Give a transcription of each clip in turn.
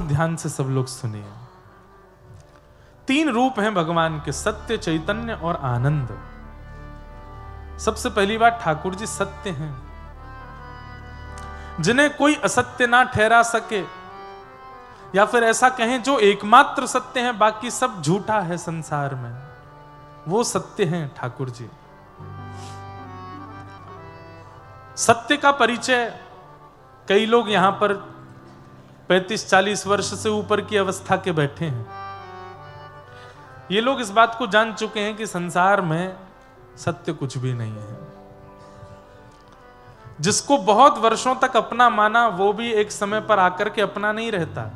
बहुत ध्यान से सब लोग सुनिए। 3 रूप हैं भगवान के, सत्य, चैतन्य और आनंद। सबसे पहली बात, ठाकुर जी सत्य हैं, जिन्हें कोई असत्य ना ठहरा सके, या फिर ऐसा कहें जो एकमात्र सत्य है, बाकी सब झूठा है संसार में, वो सत्य हैं ठाकुर जी। सत्य का परिचय कई लोग यहां पर 35-40 वर्ष से ऊपर की अवस्था के बैठे हैं। ये लोग इस बात को जान चुके हैं कि संसार में सत्य कुछ भी नहीं है। जिसको बहुत वर्षों तक अपना माना, वो भी एक समय पर आकर के अपना नहीं रहता।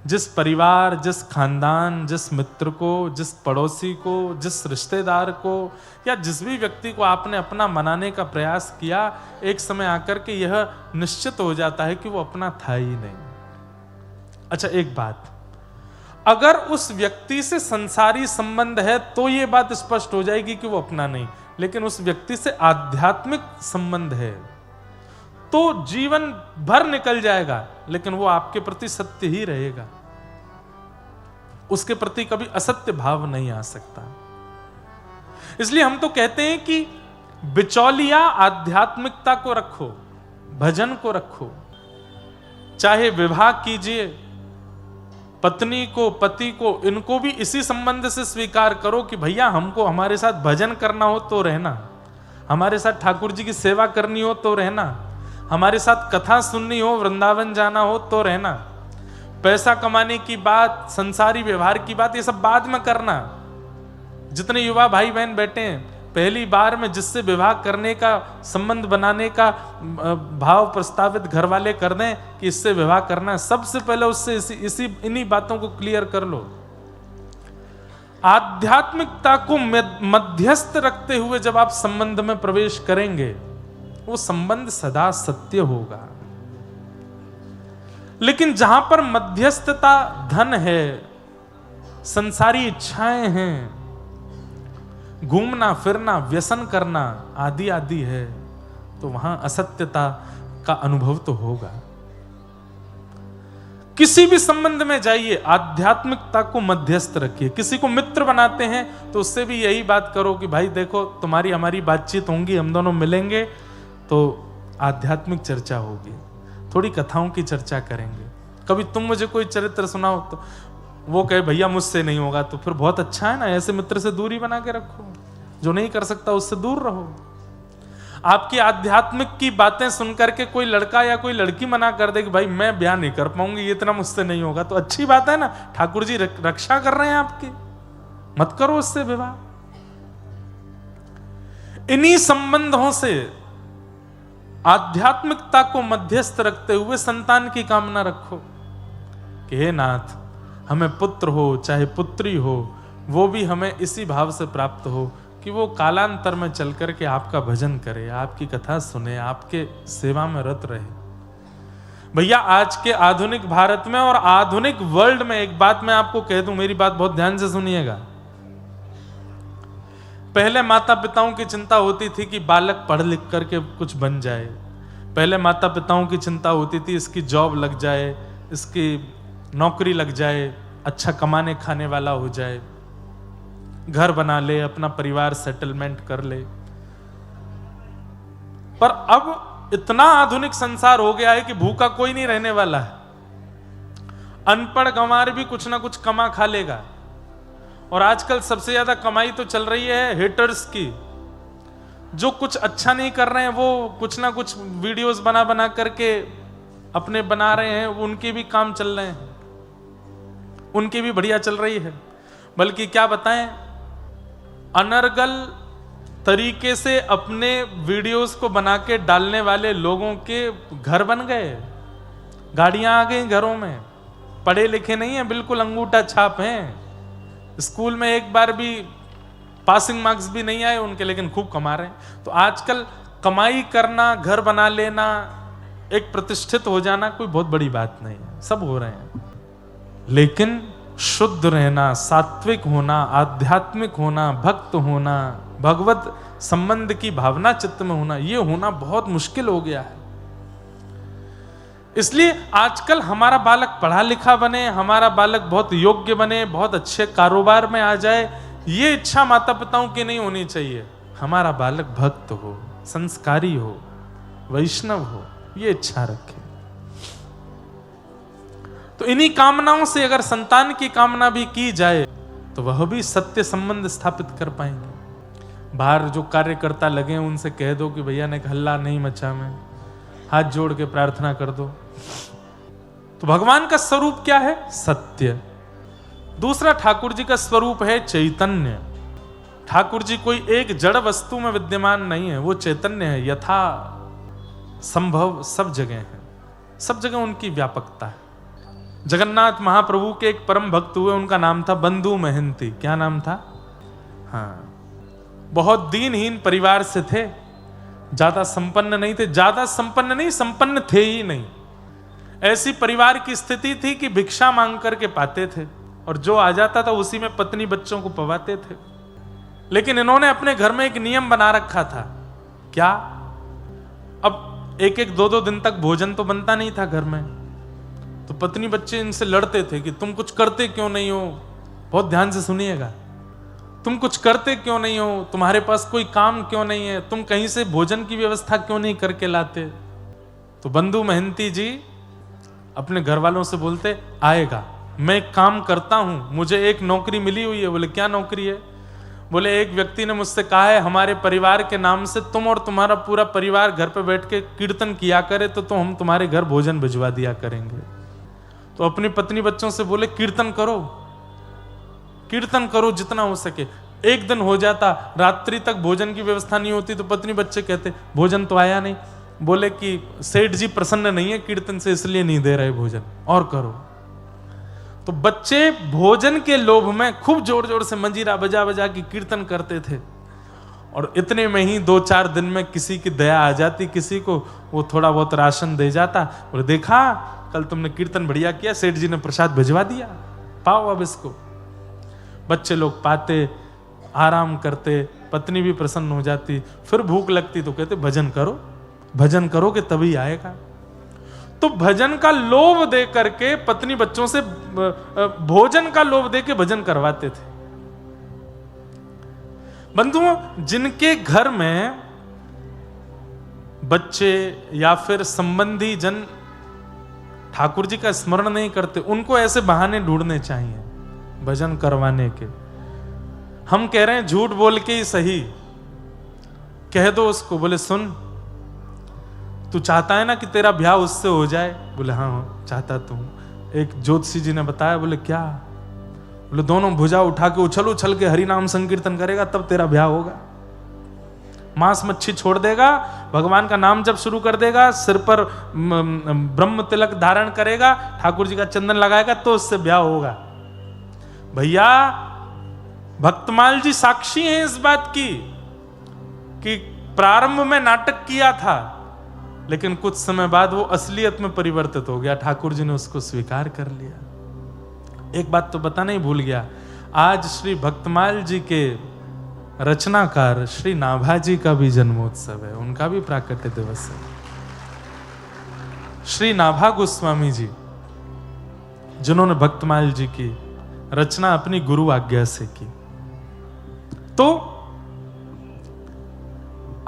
जिस परिवार, जिस खानदान, जिस मित्र को, जिस पड़ोसी को, जिस रिश्तेदार को, या जिस भी व्यक्ति को आपने अपना मनाने का प्रयास किया, एक समय आकर के यह निश्चित हो जाता है कि वो अपना था ही नहीं। अच्छा, एक बात, अगर उस व्यक्ति से संसारी संबंध है तो यह बात स्पष्ट हो जाएगी कि वो अपना नहीं, लेकिन उस व्यक्ति से आध्यात्मिक संबंध है तो जीवन भर निकल जाएगा, लेकिन वो आपके प्रति सत्य ही रहेगा। उसके प्रति कभी असत्य भाव नहीं आ सकता। इसलिए हम तो कहते हैं कि बिचौलिया आध्यात्मिकता को रखो, भजन को रखो। चाहे विवाह कीजिए, पत्नी को, पति को, इनको भी इसी संबंध से स्वीकार करो कि भैया हमको हमारे साथ भजन करना हो तो रहना, हमारे साथ ठाकुर जी की सेवा करनी हो तो रहना, हमारे साथ कथा सुननी हो, वृंदावन जाना हो तो रहना। पैसा कमाने की बात, संसारी व्यवहार की बात, ये सब बाद में करना। जितने युवा भाई बहन बैठे हैं, पहली बार में जिससे विवाह करने का, संबंध बनाने का भाव प्रस्तावित घर वाले कर दें कि इससे विवाह करना है, सबसे पहले उससे इन्हीं बातों को क्लियर कर लो। आध्यात्मिकता को मध्यस्थ रखते हुए जब आप संबंध में प्रवेश करेंगे, वो संबंध सदा सत्य होगा। लेकिन जहां पर मध्यस्थता धन है, संसारी इच्छाएं हैं, घूमना फिरना, व्यसन करना आदि आदि है, तो वहां असत्यता का अनुभव तो होगा। किसी भी संबंध में जाइए, आध्यात्मिकता को मध्यस्थ रखिए। किसी को मित्र बनाते हैं तो उससे भी यही बात करो कि भाई देखो, तुम्हारी हमारी बातचीत होंगी, हम दोनों मिलेंगे तो आध्यात्मिक चर्चा होगी, थोड़ी कथाओं की चर्चा करेंगे। कभी तुम मुझे कोई चरित्र सुनाओ तो वो कहे भैया मुझसे नहीं होगा, तो फिर बहुत अच्छा है ना, ऐसे मित्र से दूरी बना के रखो। जो नहीं कर सकता उससे दूर रहो। आपकी आध्यात्मिक की बातें सुनकर के कोई लड़का या कोई लड़की मना कर दे कि भाई मैं ब्याह नहीं कर पाऊंगी, ये इतना मुझसे नहीं होगा, तो अच्छी बात है ना, ठाकुर जी रक्षा कर रहे हैं आपकी, मत करो उससे विवाह। इन्हीं संबंधों से आध्यात्मिकता को मध्यस्थ रखते हुए संतान की कामना रखो कि हे नाथ, हमें पुत्र हो चाहे पुत्री हो, वो भी हमें इसी भाव से प्राप्त हो कि वो कालांतर में चल करके आपका भजन करे, आपकी कथा सुने, आपके सेवा में रत रहे। भैया आज के आधुनिक भारत में और आधुनिक वर्ल्ड में एक बात मैं आपको कह दूं, मेरी बात बहुत ध्यान से सुनिएगा। पहले माता पिताओं की चिंता होती थी कि बालक पढ़ लिख करके कुछ बन जाए। पहले माता पिताओं की चिंता होती थी इसकी जॉब लग जाए, इसकी नौकरी लग जाए, अच्छा कमाने खाने वाला हो जाए, घर बना ले, अपना परिवार सेटलमेंट कर ले। पर अब इतना आधुनिक संसार हो गया है कि भूखा कोई नहीं रहने वाला है। अनपढ़ गंवार भी कुछ ना कुछ कमा खा लेगा। और आजकल सबसे ज्यादा कमाई तो चल रही है हेटर्स की। जो कुछ अच्छा नहीं कर रहे हैं वो कुछ ना कुछ वीडियोस बना बना करके अपने बना रहे हैं, उनके भी काम चल रहे हैं, उनकी भी बढ़िया चल रही है। बल्कि क्या बताएं, अनर्गल तरीके से अपने वीडियोस को बना के डालने वाले लोगों के घर बन गए, गाड़ियां आ गई घरों में, पढ़े लिखे नहीं है, बिल्कुल अंगूठा छाप हैं, स्कूल में एक बार भी पासिंग मार्क्स भी नहीं आए उनके, लेकिन खूब कमा रहे हैं। तो आजकल कमाई करना, घर बना लेना, एक प्रतिष्ठित हो जाना कोई बहुत बड़ी बात नहीं है, सब हो रहे हैं। लेकिन शुद्ध रहना, सात्विक होना, आध्यात्मिक होना, भक्त होना, भगवत संबंध की भावना चित्त में होना, ये होना बहुत मुश्किल हो गया है। इसलिए आजकल हमारा बालक पढ़ा लिखा बने, हमारा बालक बहुत योग्य बने, बहुत अच्छे कारोबार में आ जाए, ये इच्छा माता पिताओं की नहीं होनी चाहिए। हमारा बालक भक्त हो, संस्कारी हो, वैष्णव हो, ये इच्छा रखे। तो इन्हीं कामनाओं से अगर संतान की कामना भी की जाए तो वह भी सत्य संबंध स्थापित कर पाएंगे। बाहर जो कार्यकर्ता लगे उनसे कह दो कि भैया ने हल्ला नहीं मचा, में हाथ जोड़ के प्रार्थना कर दो। तो भगवान का स्वरूप क्या है? सत्य। दूसरा ठाकुर जी का स्वरूप है चैतन्य। ठाकुर जी कोई एक जड़ वस्तु में विद्यमान नहीं है, वो चैतन्य है, यथा संभव सब जगह है, सब जगह उनकी व्यापकता है। जगन्नाथ महाप्रभु के एक परम भक्त हुए, उनका नाम था बंधु महंती। क्या नाम था? हाँ, बहुत दीनहीन परिवार से थे, ज्यादा संपन्न नहीं थे, ज्यादा संपन्न नहीं, संपन्न थे ही नहीं। ऐसी परिवार की स्थिति थी कि भिक्षा मांग करके पाते थे और जो आ जाता था उसी में पत्नी बच्चों को पवाते थे। लेकिन इन्होंने अपने घर में एक नियम बना रखा था। क्या? अब एक एक दो दो दिन तक भोजन तो बनता नहीं था घर में, तो पत्नी बच्चे इनसे लड़ते थे कि तुम कुछ करते क्यों नहीं हो। बहुत ध्यान से सुनिएगा, तुम कुछ करते क्यों नहीं हो, तुम्हारे पास कोई काम क्यों नहीं है, तुम कहीं से भोजन की व्यवस्था क्यों नहीं करके लाते। तो बंधु महंती जी अपने घर वालों से बोलते, आएगा, मैं एक काम करता हूं, मुझे एक नौकरी मिली हुई है। बोले क्या नौकरी है? बोले एक व्यक्ति ने मुझसे कहा है हमारे परिवार के नाम से तुम और तुम्हारा पूरा परिवार घर पे बैठ के कीर्तन किया करे तो हम तुम्हारे घर भोजन भिजवा दिया करेंगे। तो अपनी पत्नी बच्चों से बोले कीर्तन करो, कीर्तन करो जितना हो सके। एक दिन हो जाता, रात्रि तक भोजन की व्यवस्था नहीं होती, तो पत्नी बच्चे कहते भोजन तो आया नहीं। बोले कि सेठ जी प्रसन्न नहीं है कीर्तन से, इसलिए नहीं दे रहे भोजन, और करो। तो बच्चे भोजन के लोभ में खूब जोर जोर से मंजीरा बजा बजा के कीर्तन करते थे, और इतने में ही 2-4 दिन में किसी की दया आ जाती, किसी को वो थोड़ा बहुत राशन दे जाता। बोले देखा कल तुमने कीर्तन बढ़िया किया, सेठ जी ने प्रसाद भिजवा दिया, पाओ अब इसको। बच्चे लोग पाते, आराम करते, पत्नी भी प्रसन्न हो जाती। फिर भूख लगती तो कहते भजन करो, भजन करोगे तभी आएगा। तो भजन का लोभ दे करके पत्नी बच्चों से भोजन का लोभ दे के भजन करवाते थे। बंधुओं, जिनके घर में बच्चे या फिर संबंधी जन ठाकुर जी का स्मरण नहीं करते, उनको ऐसे बहाने ढूंढने चाहिए भजन करवाने के। हम कह रहे हैं झूठ बोल के ही सही, कह दो उसको। बोले सुन, तू चाहता है ना कि तेरा ब्याह उससे हो जाए? बोले हाँ चाहता तू। एक ज्योतिषी जी ने बताया। बोले क्या? बोले दोनों भुजा उठा के उछल उछल के हरि नाम संकीर्तन करेगा तब तेरा ब्याह होगा। मांस मच्छी छोड़ देगा, भगवान का नाम जब शुरू कर देगा, सिर पर ब्रह्म तिलक धारण करेगा, ठाकुर जी का चंदन लगाएगा, तो उससे ब्याह होगा। भैया भक्तमाल जी साक्षी हैं इस बात की कि प्रारंभ में नाटक किया था, लेकिन कुछ समय बाद वो असलियत में परिवर्तित हो गया। ठाकुर जी ने उसको स्वीकार कर लिया। एक बात तो बताना ही भूल गया, आज श्री भक्तमाल जी के रचनाकार श्री नाभा जी का भी जन्मोत्सव है, उनका भी प्राकट्य दिवस है। श्री नाभा गोस्वामी जी, जिन्होंने भक्तमाल जी की रचना अपनी गुरु आज्ञा से की। तो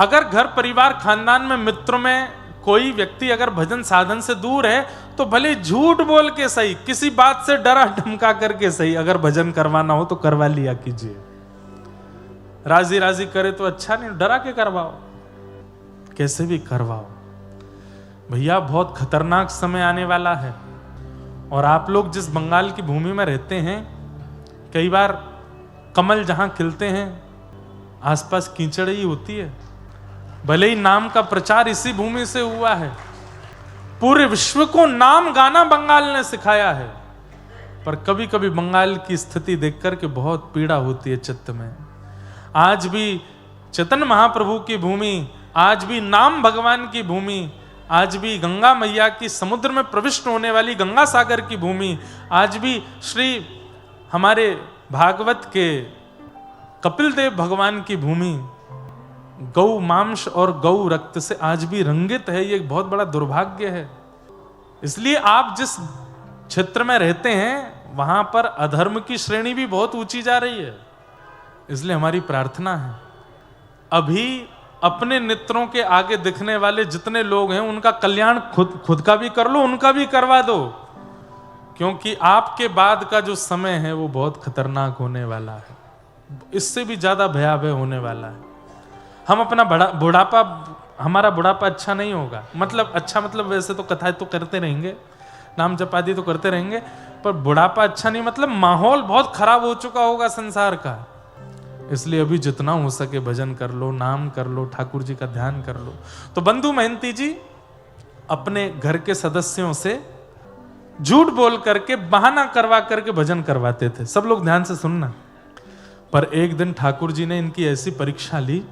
अगर घर परिवार खानदान में मित्रों में कोई व्यक्ति अगर भजन साधन से दूर है तो भले झूठ बोल के सही, किसी बात से डरा धमका करके सही, अगर भजन करवाना हो तो करवा लिया कीजिए। राजी राजी करे तो अच्छा, नहीं डरा के करवाओ, कैसे भी करवाओ। भैया बहुत खतरनाक समय आने वाला है। और आप लोग जिस बंगाल की भूमि में रहते हैं, कई बार कमल जहां खिलते हैं आसपास कीचड़ ही होती है। भले ही नाम का प्रचार इसी भूमि से हुआ है, पूरे विश्व को नाम गाना बंगाल ने सिखाया है, पर कभी कभी बंगाल की स्थिति देख करके बहुत पीड़ा होती है चित्त में। आज भी चैतन्य महाप्रभु की भूमि, आज भी नाम भगवान की भूमि, आज भी गंगा मैया की समुद्र में प्रविष्ट होने वाली गंगा सागर की भूमि, आज भी श्री हमारे भागवत के कपिल देव भगवान की भूमि गौ मांस और गौ रक्त से आज भी रंगित है। ये बहुत बड़ा दुर्भाग्य है। इसलिए आप जिस क्षेत्र में रहते हैं वहां पर अधर्म की श्रेणी भी बहुत ऊंची जा रही है। इसलिए हमारी प्रार्थना है, अभी अपने नेत्रों के आगे दिखने वाले जितने लोग हैं उनका कल्याण खुद का भी कर लो, उनका भी करवा दो, क्योंकि आपके बाद का जो समय है वो बहुत खतरनाक होने वाला है, इससे भी ज्यादा भयावह होने वाला है। हम अपना बुढ़ापा, हमारा बुढ़ापा अच्छा नहीं होगा, मतलब अच्छा मतलब वैसे तो कथाएं तो करते रहेंगे, नाम जप आदि तो करते रहेंगे, पर बुढ़ापा अच्छा नहीं, मतलब माहौल बहुत खराब हो चुका होगा संसार का। इसलिए अभी जितना हो सके भजन कर लो, नाम कर लो, ठाकुर जी का ध्यान कर लो। तो बंधु महंती जी अपने घर के सदस्यों से झूठ बोल करके, बहाना करवा करके भजन करवाते थे। सब लोग ध्यान से सुनना। पर एक दिन ठाकुर जी ने इनकी ऐसी परीक्षा ली,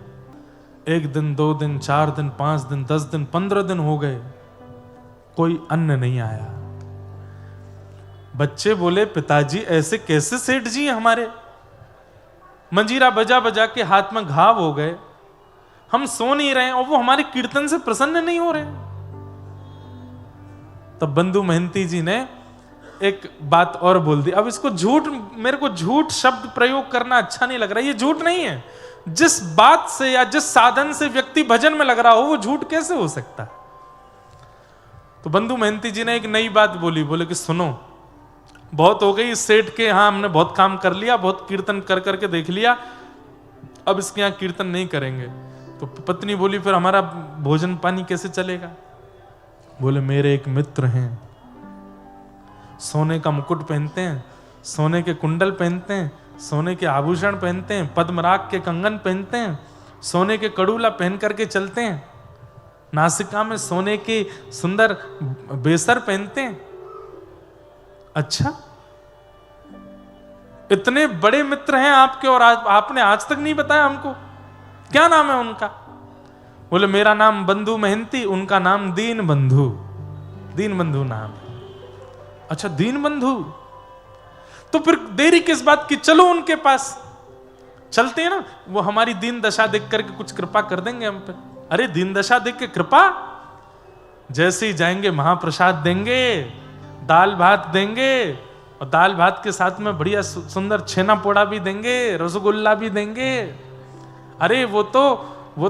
1 दिन 2 दिन 4 दिन 5 दिन 10 दिन 15 दिन हो गए, कोई अन्न नहीं आया। बच्चे बोले, पिताजी ऐसे कैसे सेठ जी हमारे, मंजीरा बजा बजा के हाथ में घाव हो गए, हम सो नहीं रहे और वो हमारे कीर्तन से प्रसन्न नहीं हो रहे। तब बंधु महंती जी ने एक बात और बोल दी। अब इसको झूठ, मेरे को झूठ शब्द प्रयोग करना अच्छा नहीं लग रहा, ये झूठ नहीं है। जिस बात से या जिस साधन से व्यक्ति भजन में लग रहा हो वो झूठ कैसे हो सकता। तो बंधु महंती जी ने एक नई बात बोली, बोले कि सुनो, बहुत हो गई इस सेठ के यहाँ, हमने बहुत काम कर लिया, बहुत कीर्तन कर करके देख लिया, अब इसके यहाँ कीर्तन नहीं करेंगे। तो पत्नी बोली, फिर हमारा भोजन पानी कैसे चलेगा। बोले, मेरे एक मित्र हैं, सोने का मुकुट पहनते हैं, सोने के कुंडल पहनते हैं, सोने के आभूषण पहनते हैं, पद्मराग के कंगन पहनते हैं, सोने के कड़ूला पहन करके चलते हैं, नासिका में सोने के सुंदर बेसर पहनते हैं। अच्छा, इतने बड़े मित्र हैं आपके और आपने आज तक नहीं बताया हमको, क्या नाम है उनका। बोले, मेरा नाम बंधु महंती, उनका नाम दीन बंधु, दीन बंधु नाम। अच्छा, दीन बंधु, तो फिर देरी किस बात की, चलो उनके पास चलते हैं ना, वो हमारी दीन दशा देख करके कुछ कृपा कर देंगे हम पे। अरे दीन दशा देख के कृपा, जैसे ही जाएंगे महाप्रसाद देंगे, दाल भात देंगे, और दाल भात के साथ में बढ़िया सुंदर छेना पोड़ा भी देंगे, रसगुल्ला भी देंगे। अरे वो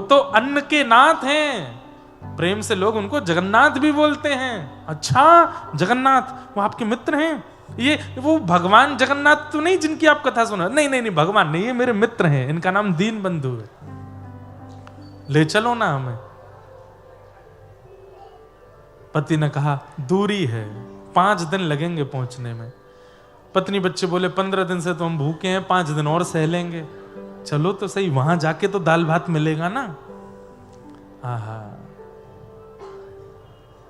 तो अन्न के नाथ हैं, प्रेम से लोग उनको जगन्नाथ भी बोलते हैं। अच्छा, जगन्नाथ, वो आपके मित्र हैं, ये वो भगवान जगन्नाथ तो नहीं जिनकी आप कथा सुना। नहीं नहीं नहीं, भगवान नहीं, ये मेरे मित्र हैं, इनका नाम दीन बंधु है, ले चलो ना हमें। पति ने कहा, दूरी है, 5 दिन लगेंगे पहुंचने में। पत्नी बच्चे बोले, 15 दिन से तो हम भूखे हैं, 5 दिन और सह लेंगे। चलो तो सही, वहां जाके तो दाल भात मिलेगा ना। आहा,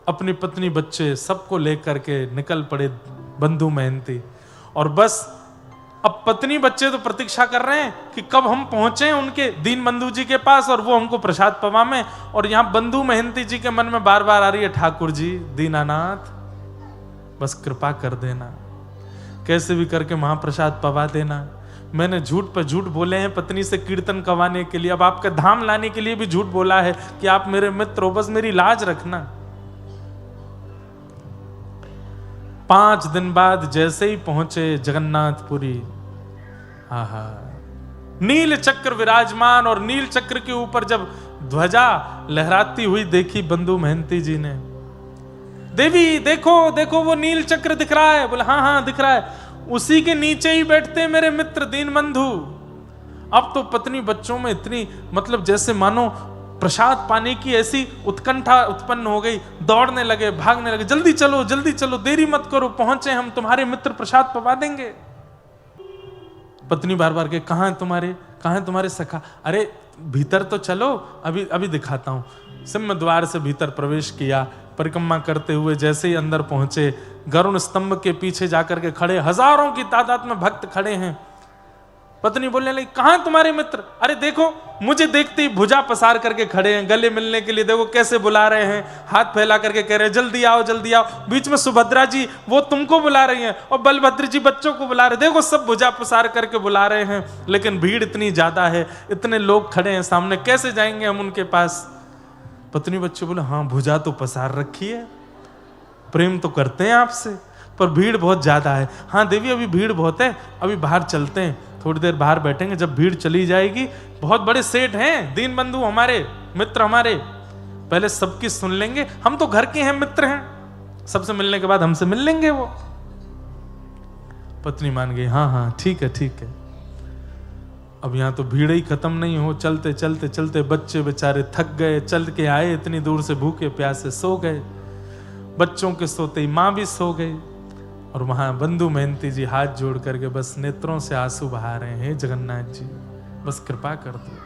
अपनी पत्नी बच्चे सबको लेकर के निकल पड़े बंधु महंती। और बस अब पत्नी बच्चे तो प्रतीक्षा कर रहे हैं कि कब हम पहुंचे उनके दीन बंधु जी के पास और वो हमको प्रसाद पवा में। और यहां बंधु महंती जी के मन में बार बार आ रही है, ठाकुर जी दीनानाथ, बस कृपा कर देना, कैसे भी करके महाप्रसाद पवा देना। मैंने झूठ पर झूठ बोले हैं पत्नी से कीर्तन करवाने के लिए, अब आपका धाम लाने के लिए भी झूठ बोला है कि आप मेरे मित्र हो, बस मेरी लाज रखना। 5 दिन बाद जैसे ही पहुंचे जगन्नाथपुरी, आहा, नील चक्र विराजमान, और नील चक्र के ऊपर जब ध्वजा लहराती हुई देखी बंधु महंती जी ने, देवी देखो देखो वो नील चक्र दिख रहा है। बोले, हाँ हाँ दिख रहा है, उसी के नीचे ही बैठते मेरे मित्र दीन बंधु। अब तो पत्नी बच्चों में इतनी, मतलब जैसे मानो प्रसाद पाने की ऐसी उत्कंठा उत्पन्न हो गई, दौड़ने लगे, भागने लगे, जल्दी चलो, देरी मत करो, पहुंचे हम, तुम्हारे मित्र प्रसाद पवा देंगे। पत्नी बार बार के, कहाँ है तुम्हारे सखा, अरे भीतर तो चलो, अभी दिखाता हूं। सिंह द्वार से भीतर प्रवेश किया, परिक्रमा करते हुए जैसे ही अंदर पहुंचे, गरुण स्तंभ के पीछे जाकर के खड़े, हजारों की तादाद में भक्त खड़े हैं। पत्नी बोलने लगी, कहाँ तुम्हारे मित्र, अरे देखो मुझे देखते ही भुजा पसार करके खड़े हैं, गले मिलने के लिए, देखो कैसे बुला रहे हैं, हाथ फैला करके कह रहे हैं जल्दी आओ जल्दी आओ। बीच में सुभद्रा जी वो तुमको बुला रही हैं, और बलभद्र जी बच्चों को बुला रहे, देखो सब भुजा पसार करके बुला रहे हैं, लेकिन भीड़ इतनी ज्यादा है, इतने लोग खड़े हैं सामने, कैसे जाएंगे हम उनके पास। पत्नी बच्चे बोले, हाँ भुजा तो पसार रखी है, प्रेम तो करते हैं आपसे, पर भीड़ बहुत ज्यादा है। हाँ देवी अभी भीड़ बहुत है, अभी बाहर चलते हैं, थोड़ी देर बाहर बैठेंगे, जब भीड़ चली जाएगी, बहुत बड़े सेठ हैं, दीन बंधु हमारे, मित्र हमारे, पहले सबकी सुन लेंगे, हम तो घर के हैं, मित्र हैं, सबसे मिलने के बाद हमसे मिल लेंगे वो। पत्नी मान गई, हाँ हाँ ठीक है ठीक है। अब यहाँ तो भीड़ ही खत्म नहीं हो, चलते चलते चलते बच्चे बेचारे थक गए, चल के आए इतनी दूर से, भूखे प्यासे सो गए, बच्चों के सोते ही माँ भी सो गई, और वहां बंधु महंती जी हाथ जोड़ करके बस नेत्रों से आंसू बहा रहे हैं, जगन्नाथ जी बस कृपा कर दो,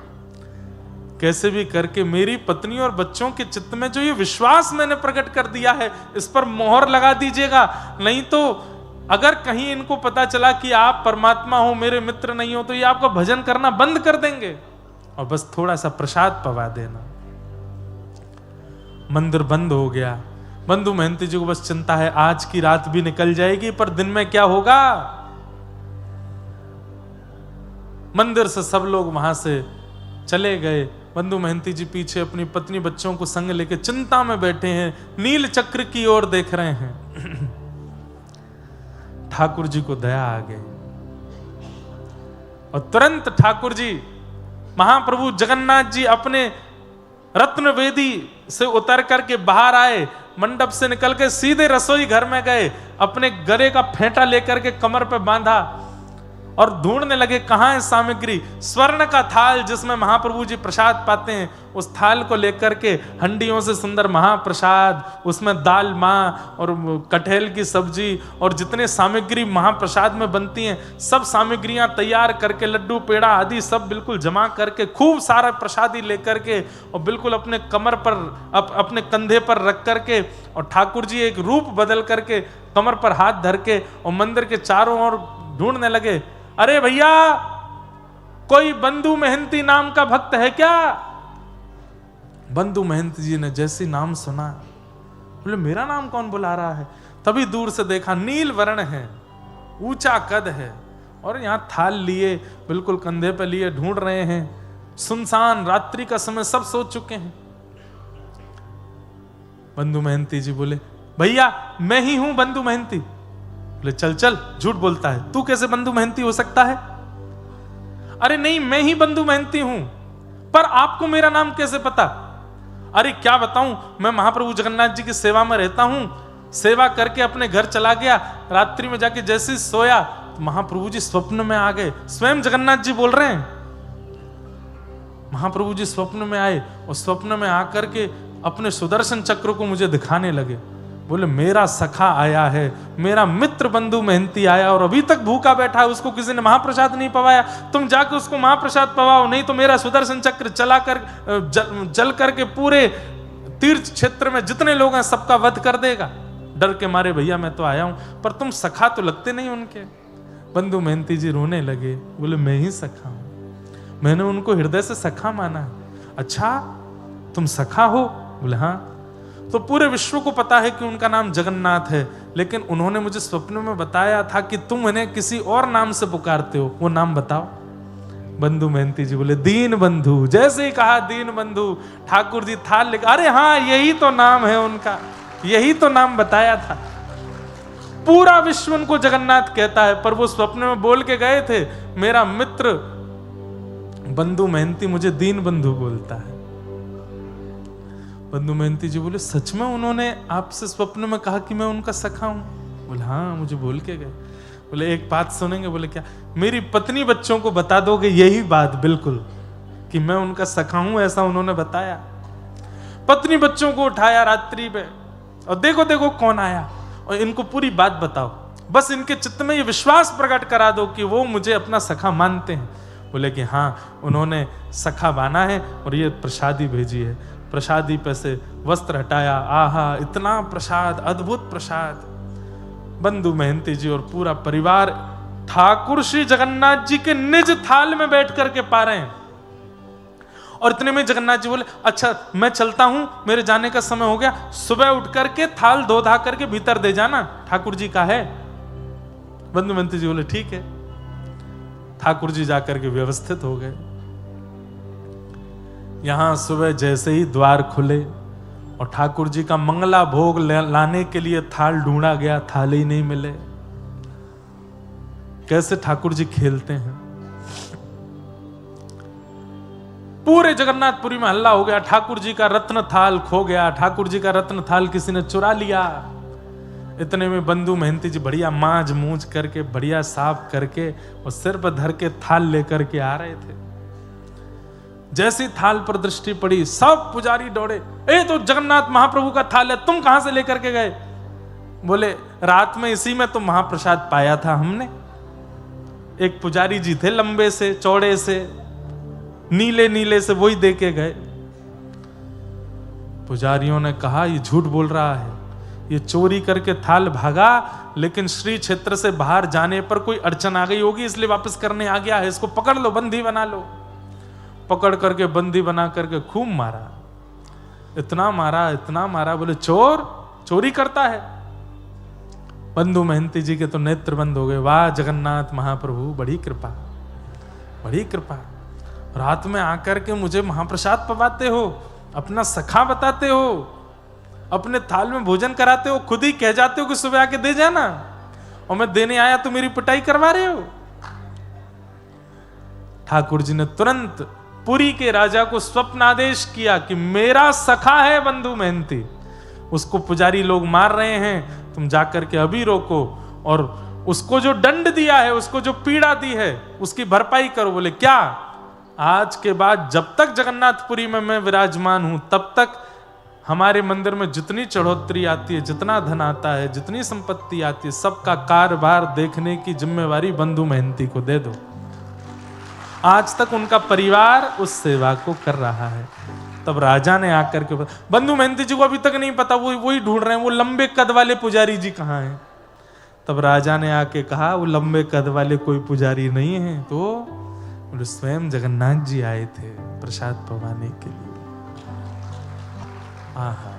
कैसे भी करके मेरी पत्नी और बच्चों के चित्त में जो ये विश्वास मैंने प्रकट कर दिया है, इस पर मोहर लगा दीजिएगा, नहीं तो अगर कहीं इनको पता चला कि आप परमात्मा हो, मेरे मित्र नहीं हो, तो ये आपका भजन करना बंद कर देंगे, और बस थोड़ा सा प्रसाद पवा देना। मंदिर बंद हो गया। बंधु महंती जी को बस चिंता है, आज की रात भी निकल जाएगी, पर दिन में क्या होगा। मंदिर से सब लोग वहां से चले गए, बंधु महंती जी पीछे अपनी पत्नी बच्चों को संग लेके चिंता में बैठे हैं, नील चक्र की ओर देख रहे हैं। ठाकुर जी को दया आ गई, और तुरंत ठाकुर जी, महाप्रभु जगन्नाथ जी अपने रत्न वेदी से उतर करके बाहर आए, मंडप से निकल के सीधे रसोई घर में गए, अपने गले का फेंटा लेकर के कमर पे बांधा और ढूंढने लगे कहां है सामग्री। स्वर्ण का थाल जिसमें महाप्रभु जी प्रसाद पाते हैं, उस थाल को लेकर के हंडियों से सुंदर महाप्रसाद, उसमें दाल माँ और कटहल की सब्जी और जितने सामग्री महाप्रसाद में बनती हैं, सब सामग्रियां तैयार करके, लड्डू पेड़ा आदि सब बिल्कुल जमा करके, खूब सारा प्रसादी लेकर के, और बिल्कुल अपने कमर पर अपने कंधे पर रख करके, और ठाकुर जी एक रूप बदल करके कमर पर हाथ धर के और मंदिर के चारों ओर ढूंढने लगे, अरे भैया कोई बंधु महंती नाम का भक्त है क्या। बंधु महंती जी ने जैसे नाम सुना, बोले मेरा नाम कौन बुला रहा है। तभी दूर से देखा, नील वर्ण है, ऊंचा कद है, और यहां थाल लिए बिल्कुल कंधे पे लिए ढूंढ रहे हैं। सुनसान रात्रि का समय, सब सो चुके हैं। बंधु महंती जी बोले, भैया मैं ही हूं बंधु महंती। बोले चल चल, झूठ बोलता है, तू कैसे बंधु महंती हो सकता है। अरे नहीं, मैं ही बंधु महंती हूं, पर आपको मेरा नाम कैसे पता। अरे क्या बताऊं, मैं महाप्रभु जगन्नाथ जी की सेवा में रहता हूं, सेवा करके अपने घर चला गया, रात्रि में जाके जैसे ही सोया तो महाप्रभु जी स्वप्न में आ गए। स्वयं जगन्नाथ जी बोल रहे हैं, महाप्रभु जी स्वप्न में आए और स्वप्न में आकर के अपने सुदर्शन चक्र को मुझे दिखाने लगे। बोले मेरा सखा आया है, मेरा मित्र बंधु महंती आया और अभी तक भूखा बैठा है, उसको किसी ने महाप्रसाद नहीं पवाया, तुम जाके उसको महाप्रसाद पवाओ, नहीं तो मेरा सुदर्शन चक्र चला कर जल करके पूरे तीर्थ क्षेत्र में जितने लोग हैं सबका वध कर देगा। डर के मारे भैया मैं तो आया हूं, पर तुम सखा तो लगते नहीं उनके। बंधु महंती जी रोने लगे, बोले मैं ही सखा हूं, मैंने उनको हृदय से सखा माना है। अच्छा तुम सखा हो। बोले हाँ। तो पूरे विश्व को पता है कि उनका नाम जगन्नाथ है, लेकिन उन्होंने मुझे स्वप्न में बताया था कि तुम इन्हें किसी और नाम से पुकारते हो, वो नाम बताओ। बंधु महंती जी बोले दीन बंधु। जैसे ही कहा दीन बंधु, ठाकुर जी थाल लेकर, अरे हाँ यही तो नाम है उनका, यही तो नाम बताया था। पूरा विश्व उनको जगन्नाथ कहता है, पर वो स्वप्न में बोल के गए थे, मेरा मित्र बंधु महंती मुझे दीन बंधु बोलता है। बंधु महंती जी बोले सच में उन्होंने आपसे स्वप्न में कहा कि मैं उनका सखा हूं। बोले हाँ मुझे बोल के गए। बोले एक बात सुनेंगे। बोले क्या। मेरी पत्नी बच्चों को बता दोगे यही बात बिल्कुल कि मैं उनका सखा हूं, ऐसा उन्होंने बताया। पत्नी बच्चों को उठाया रात्रि में और देखो देखो कौन आया, और इनको पूरी बात बताओ, बस इनके चित्त में ये विश्वास प्रकट करा दो कि वो मुझे अपना सखा मानते हैं। बोले कि हाँ उन्होंने सखा माना है और ये प्रसादी भेजी है। प्रसादी पे से वस्त्र हटाया, आहा इतना प्रसाद, अद्भुत प्रसाद। बंधु महंती जी और पूरा परिवार ठाकुर श्री जगन्नाथ जी के निज थाल में बैठ करके पा रहे हैं। और इतने में जगन्नाथ जी बोले अच्छा मैं चलता हूं, मेरे जाने का समय हो गया, सुबह उठ करके थाल धो धा करके भीतर दे जाना, ठाकुर जी का है। बंधु महंती जी बोले ठीक है। ठाकुर जी जाकर के व्यवस्थित हो गए। यहां सुबह जैसे ही द्वार खुले और ठाकुर जी का मंगला भोग लाने के लिए थाल ढूंढा गया, थाल ही नहीं मिले। कैसे ठाकुर जी खेलते हैं। पूरे जगन्नाथपुरी में हल्ला हो गया, ठाकुर जी का रत्न थाल खो गया, ठाकुर जी का रत्न थाल किसी ने चुरा लिया। इतने में बंधु महंती जी बढ़िया मांज मूंज करके, बढ़िया साफ करके और सिर पर धर के थाल लेकर के आ रहे थे। जैसी थाल पर दृष्टि पड़ी, सब पुजारी दौड़े, ए तो जगन्नाथ महाप्रभु का थाल है, तुम कहां से लेकर के गए? बोले रात में इसी में तो महाप्रसाद पाया था हमने। एक पुजारी जी थे लंबे से चौड़े से, नीले नीले से, वही दे के गए। पुजारियों ने कहा ये झूठ बोल रहा है, ये चोरी करके थाल भागा, लेकिन श्री क्षेत्र से बाहर जाने पर कोई अड़चन आ गई होगी इसलिए वापस करने आ गया है, इसको पकड़ लो, बंदी बना लो। पकड़ करके बंदी बना करके खूब मारा, इतना मारा इतना मारा, बोले चोर चोरी करता है। बंधु महंती जी के तो नेत्र बंद हो गए। वाह जगन्नाथ महाप्रभु, बड़ी कृपा, बड़ी कृपा। रात में आकर के मुझे महाप्रसाद पवाते हो, अपना सखा बताते हो, अपने थाल में भोजन कराते हो, खुद ही कह जाते हो कि सुबह आके दे जाना, और मैं देने आया तो मेरी पिटाई करवा रहे हो। ठाकुर जी ने तुरंत पुरी के राजा को स्वप्न आदेश किया कि मेरा सखा है बंधु महंती, उसको पुजारी लोग मार रहे हैं, तुम जाकर के अभी रोको, और उसको जो दंड दिया है, उसको जो पीड़ा दी है, उसकी भरपाई करो। बोले क्या? आज के बाद जब तक जगन्नाथपुरी में मैं विराजमान हूं, तब तक हमारे मंदिर में जितनी चढ़ोतरी आती है, जितना धन आता है, जितनी संपत्ति आती है, सबका कारोबार देखने की जिम्मेवारी बंधु महंती को दे दो। आज तक उनका परिवार उस सेवा को कर रहा है। तब राजा ने आकर के, बंधु महंती जी को अभी तक नहीं पता, वही ढूंढ रहे हैं वो लंबे कद वाले पुजारी जी कहाँ हैं। तब राजा ने आके कहा वो लंबे कद वाले कोई पुजारी नहीं है, तो स्वयं जगन्नाथ जी आए थे प्रसाद पवाने के लिए। आहा,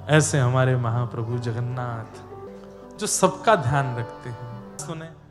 ऐसे हमारे महाप्रभु जगन्नाथ जो सबका ध्यान रखते हैं। सुने।